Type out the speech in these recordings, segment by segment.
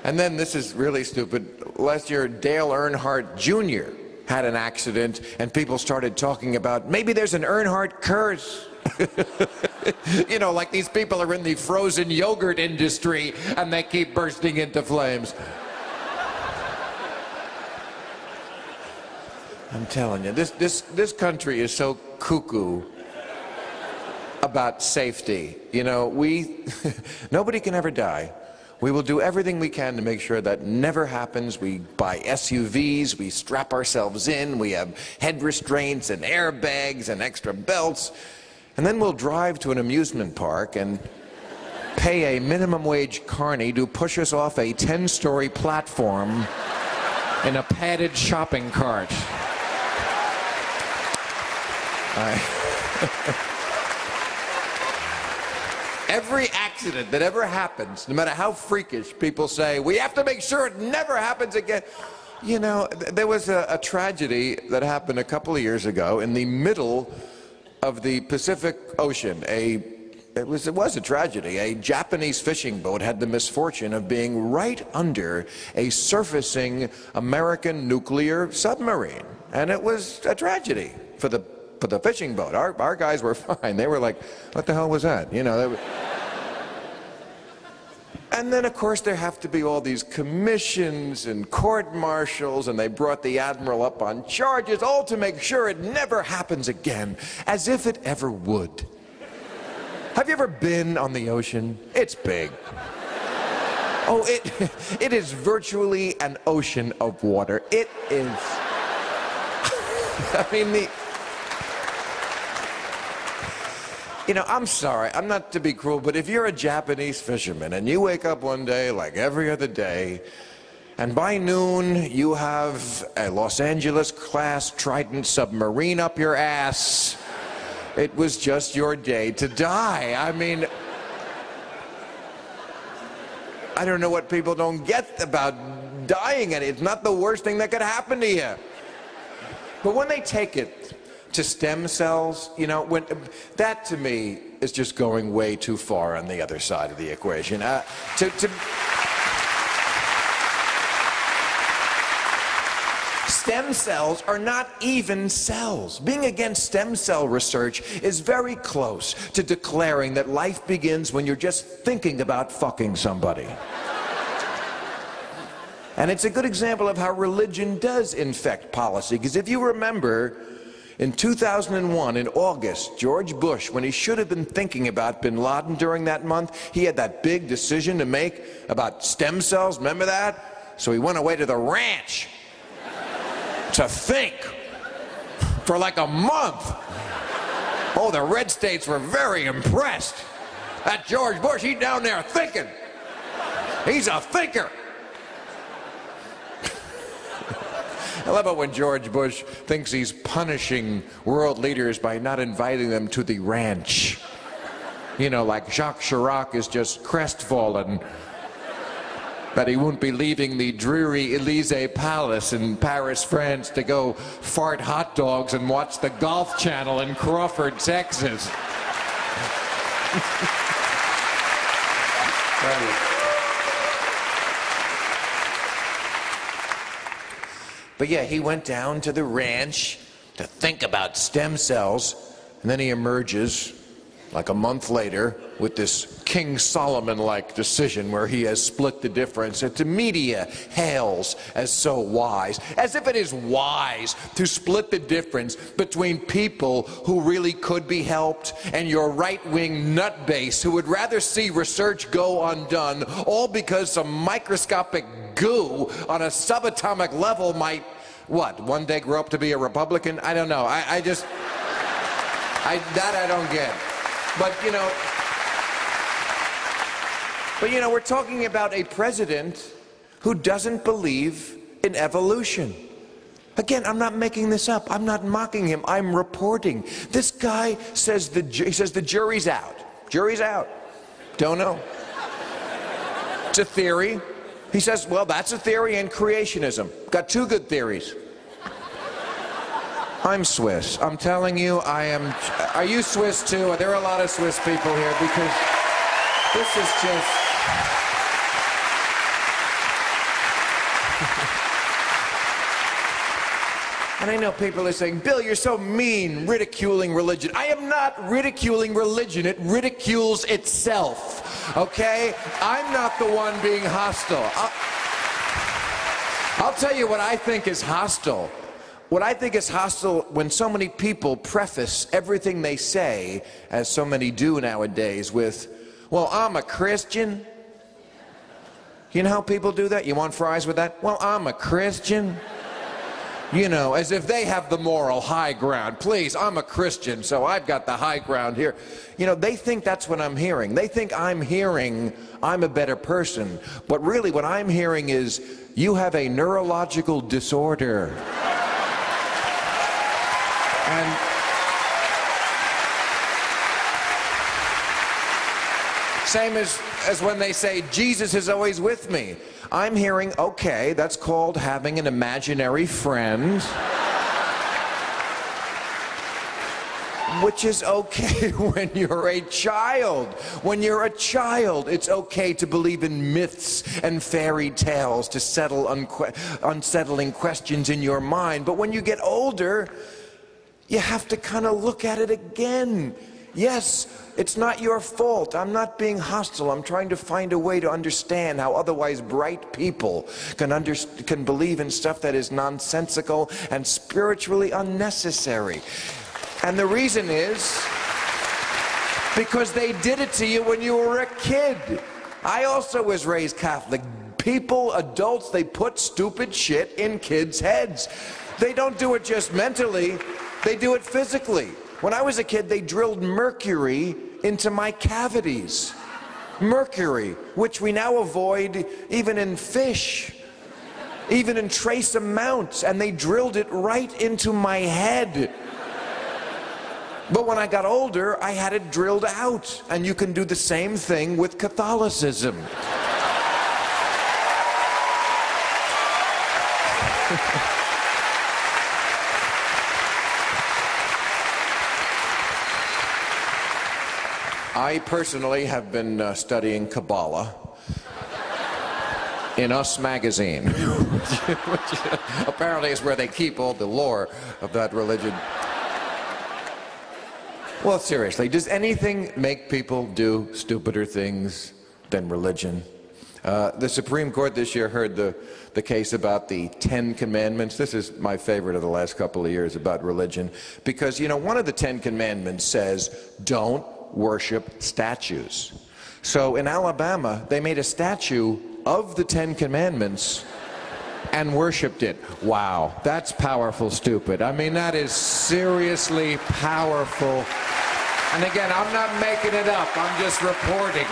And then this is really stupid. Last year, Dale Earnhardt Jr. had an accident, and people started talking about maybe there's an Earnhardt curse. You know, like these people are in the frozen yogurt industry, and they keep bursting into flames. I'm telling you, this country is so cuckoo about safety. You know, nobody can ever die. We will do everything we can to make sure that never happens. We buy SUVs, we strap ourselves in, we have head restraints and airbags and extra belts, and then we'll drive to an amusement park and pay a minimum wage carny to push us off a 10-story platform in a padded shopping cart. Every accident that ever happens, no matter how freakish, people say, we have to make sure it never happens again. You know, there was a tragedy that happened a couple of years ago in the middle of the Pacific Ocean. It was a tragedy. A Japanese fishing boat had the misfortune of being right under a surfacing American nuclear submarine. And it was a tragedy for the fishing boat. Our guys were fine. They were like, what the hell was that? You know, and then, of course, there have to be all these commissions and court-martials, and they brought the admiral up on charges, all to make sure it never happens again, as if it ever would. Have you ever been on the ocean? It's big. Oh, it is virtually an ocean of water. It is. I mean, you know, I'm sorry, I'm not to be cruel, but if you're a Japanese fisherman and you wake up one day like every other day, and by noon you have a Los Angeles-class Trident submarine up your ass, it was just your day to die. I mean, I don't know what people don't get about dying, and it's not the worst thing that could happen to you. But when they take it to stem cells, you know, that to me is just going way too far on the other side of the equation. Stem cells are not even cells. Being against stem cell research is very close to declaring that life begins when you're just thinking about fucking somebody. And it's a good example of how religion does infect policy, because if you remember, in 2001, in August, George Bush, when he should have been thinking about bin Laden during that month, he had that big decision to make about stem cells, remember that? So he went away to the ranch to think for like a month. Oh, the red states were very impressed. That George Bush, he's down there thinking. He's a thinker. I love it when George Bush thinks he's punishing world leaders by not inviting them to the ranch. You know, like Jacques Chirac is just crestfallen that he won't be leaving the dreary Élysée Palace in Paris, France, to go fart hot dogs and watch the Golf Channel in Crawford, Texas. But yeah, he went down to the ranch to think about stem cells, and then he emerges like a month later with this King Solomon-like decision where he has split the difference that the media hails as so wise, as if it is wise to split the difference between people who really could be helped and your right-wing nutbase who would rather see research go undone, all because some microscopic goo on a subatomic level might, what, one day grow up to be a Republican? I don't know. I don't get. But you know, we're talking about a president who doesn't believe in evolution. Again, I'm not making this up. I'm not mocking him. I'm reporting. This guy says the jury's out. Jury's out. Don't know. It's a theory. He says, well, that's a theory and creationism. Got two good theories. I'm Swiss. I'm telling you, I am. Are you Swiss too? There are a lot of Swiss people here because this is just. And I know people are saying, Bill, you're so mean, ridiculing religion. I am not ridiculing religion. It ridicules itself, okay? I'm not the one being hostile. I'll tell you what I think is hostile. What I think is hostile when so many people preface everything they say, as so many do nowadays, with, well, I'm a Christian. You know how people do that? You want fries with that? Well, I'm a Christian. You know, as if they have the moral high ground. Please, I'm a Christian, so I've got the high ground here. You know, they think that's what I'm hearing. They think I'm hearing I'm a better person. But really what I'm hearing is, you have a neurological disorder. And same as when they say, Jesus is always with me. I'm hearing, okay, that's called having an imaginary friend. Which is okay when you're a child. When you're a child, it's okay to believe in myths and fairy tales to settle unsettling questions in your mind. But when you get older, you have to kind of look at it again. Yes, it's not your fault. I'm not being hostile. I'm trying to find a way to understand how otherwise bright people can believe in stuff that is nonsensical and spiritually unnecessary. And the reason is because they did it to you when you were a kid. I also was raised Catholic. People, adults, they put stupid shit in kids' heads. They don't do it just mentally, they do it physically. When I was a kid, they drilled mercury into my cavities. Mercury, which we now avoid even in fish, even in trace amounts, and they drilled it right into my head. But when I got older, I had it drilled out, and you can do the same thing with Catholicism. I personally have been studying Kabbalah in Us magazine, which apparently is where they keep all the lore of that religion. Well, seriously, does anything make people do stupider things than religion? The Supreme Court this year heard the case about the 10 Commandments. This is my favorite of the last couple of years about religion, because, you know, one of the 10 Commandments says, don't worship statues. So in Alabama, they made a statue of the 10 Commandments and worshipped it. Wow, that's powerful stupid. I mean, that is seriously powerful. And again, I'm not making it up, I'm just reporting.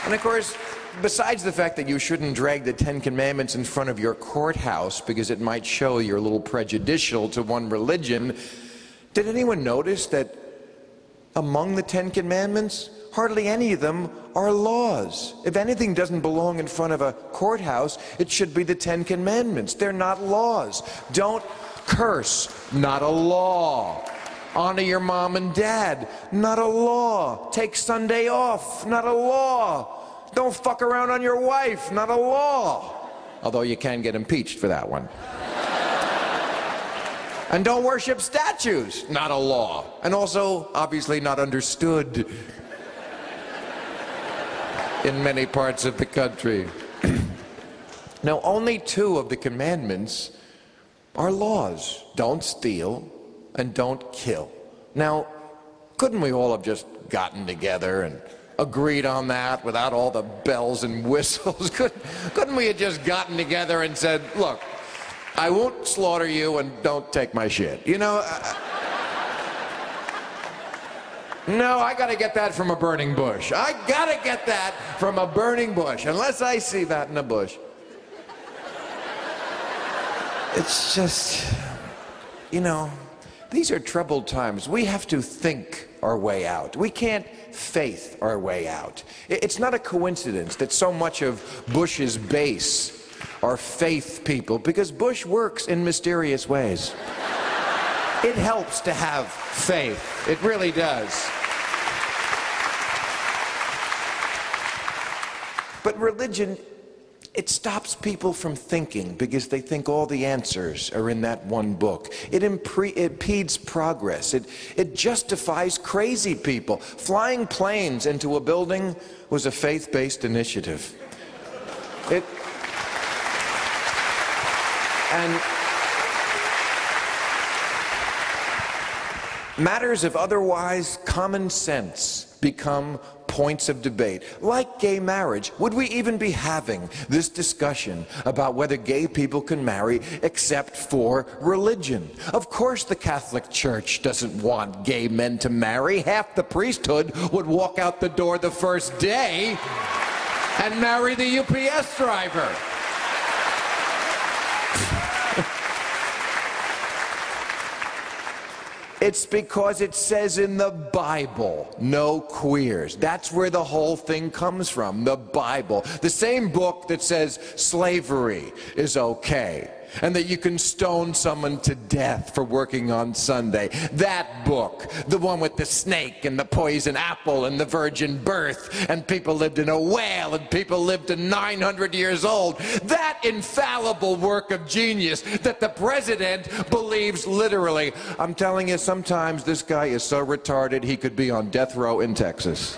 And of course, besides the fact that you shouldn't drag the 10 Commandments in front of your courthouse because it might show you're a little prejudicial to one religion, did anyone notice that among the 10 Commandments, hardly any of them are laws? If anything doesn't belong in front of a courthouse, it should be the 10 Commandments. They're not laws. Don't curse, not a law. Honor your mom and dad, not a law. Take Sunday off, not a law. Don't fuck around on your wife, not a law. Although you can get impeached for that one. And don't worship statues, not a law. And also, obviously, not understood in many parts of the country. Now, only 2 of the commandments are laws. Don't steal and don't kill. Now, couldn't we all have just gotten together and agreed on that without all the bells and whistles? Couldn't we have just gotten together and said, look, I won't slaughter you and don't take my shit? You know, no, I gotta get that from a burning bush. I gotta get that from a burning bush, unless I see that in a bush. It's just, you know, these are troubled times. We have to think our way out. We can't faith our way out. It's not a coincidence that so much of Bush's base are faith people, because Bush works in mysterious ways. It helps to have faith. It really does. But religion, it stops people from thinking because they think all the answers are in that one book. It impedes progress. It justifies crazy people. Flying planes into a building was a faith-based initiative. And matters of otherwise common sense become points of debate, like gay marriage. Would we even be having this discussion about whether gay people can marry except for religion? Of course the Catholic Church doesn't want gay men to marry. Half the priesthood would walk out the door the first day and marry the UPS driver. It's because it says in the Bible, no queers. That's where the whole thing comes from, the Bible. The same book that says slavery is okay, and that you can stone someone to death for working on Sunday. That book, the one with the snake and the poison apple and the virgin birth, and people lived in a whale and people lived to 900 years old. That infallible work of genius that the president believes literally. I'm telling you, sometimes this guy is so retarded he could be on death row in Texas.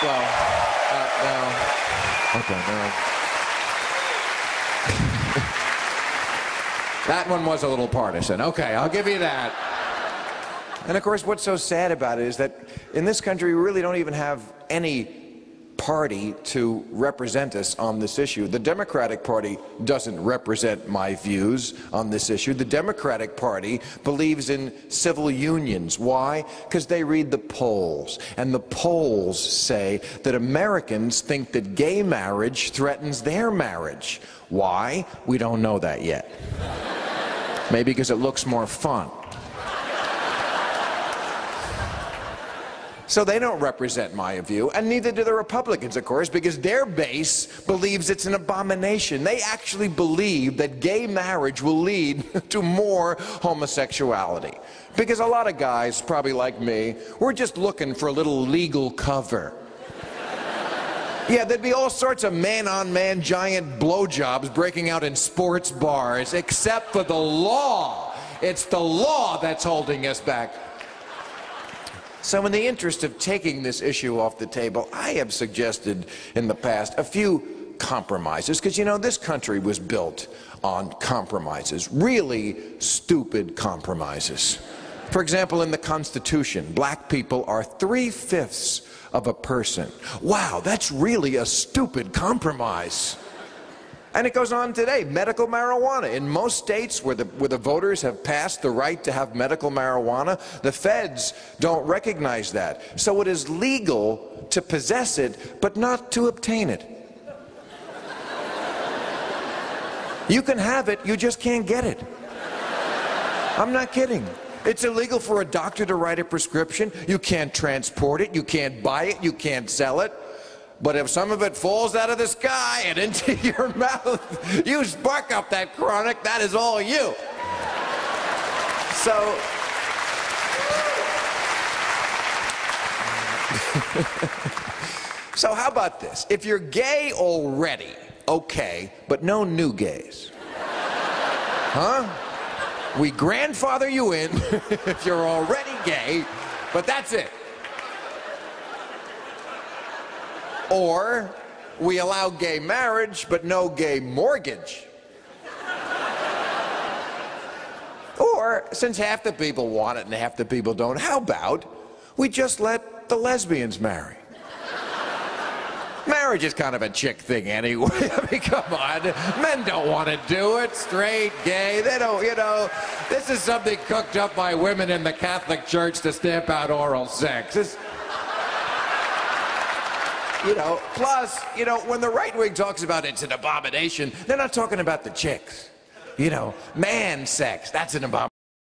Well, no. Okay, no. That one was a little partisan. Okay, I'll give you that. And of course, what's so sad about it is that in this country, we really don't even have any party to represent us on this issue. The Democratic Party doesn't represent my views on this issue. The Democratic Party believes in civil unions. Why? Because they read the polls. And the polls say that Americans think that gay marriage threatens their marriage. Why? We don't know that yet. Maybe because it looks more fun. So they don't represent my view, and neither do the Republicans, of course, because their base believes it's an abomination. They actually believe that gay marriage will lead to more homosexuality. Because a lot of guys, probably like me, we're just looking for a little legal cover. Yeah, there'd be all sorts of man-on-man giant blowjobs breaking out in sports bars, except for the law. It's the law that's holding us back. So in the interest of taking this issue off the table, I have suggested in the past a few compromises, because, you know, this country was built on compromises, really stupid compromises. For example, in the Constitution, black people are 3/5 of a person. Wow, that's really a stupid compromise. And it goes on today. Medical marijuana. In most states where the voters have passed the right to have medical marijuana, the feds don't recognize that. So it is legal to possess it, but not to obtain it. You can have it, you just can't get it. I'm not kidding. It's illegal for a doctor to write a prescription. You can't transport it, you can't buy it, you can't sell it. But if some of it falls out of the sky and into your mouth, you spark up that chronic, that is all you. So, so how about this? If you're gay already, okay, but no new gays. Huh? We grandfather you in if you're already gay, but that's it. Or we allow gay marriage, but no gay mortgage. Or, since half the people want it and half the people don't, how about we just let the lesbians marry? Marriage is kind of a chick thing anyway. I mean, come on. Men don't want to do it. Straight, gay, they don't, you know. This is something cooked up by women in the Catholic Church to stamp out oral sex. You know, plus, you know, when the right wing talks about it's an abomination, they're not talking about the chicks. You know, man sex, that's an abomination.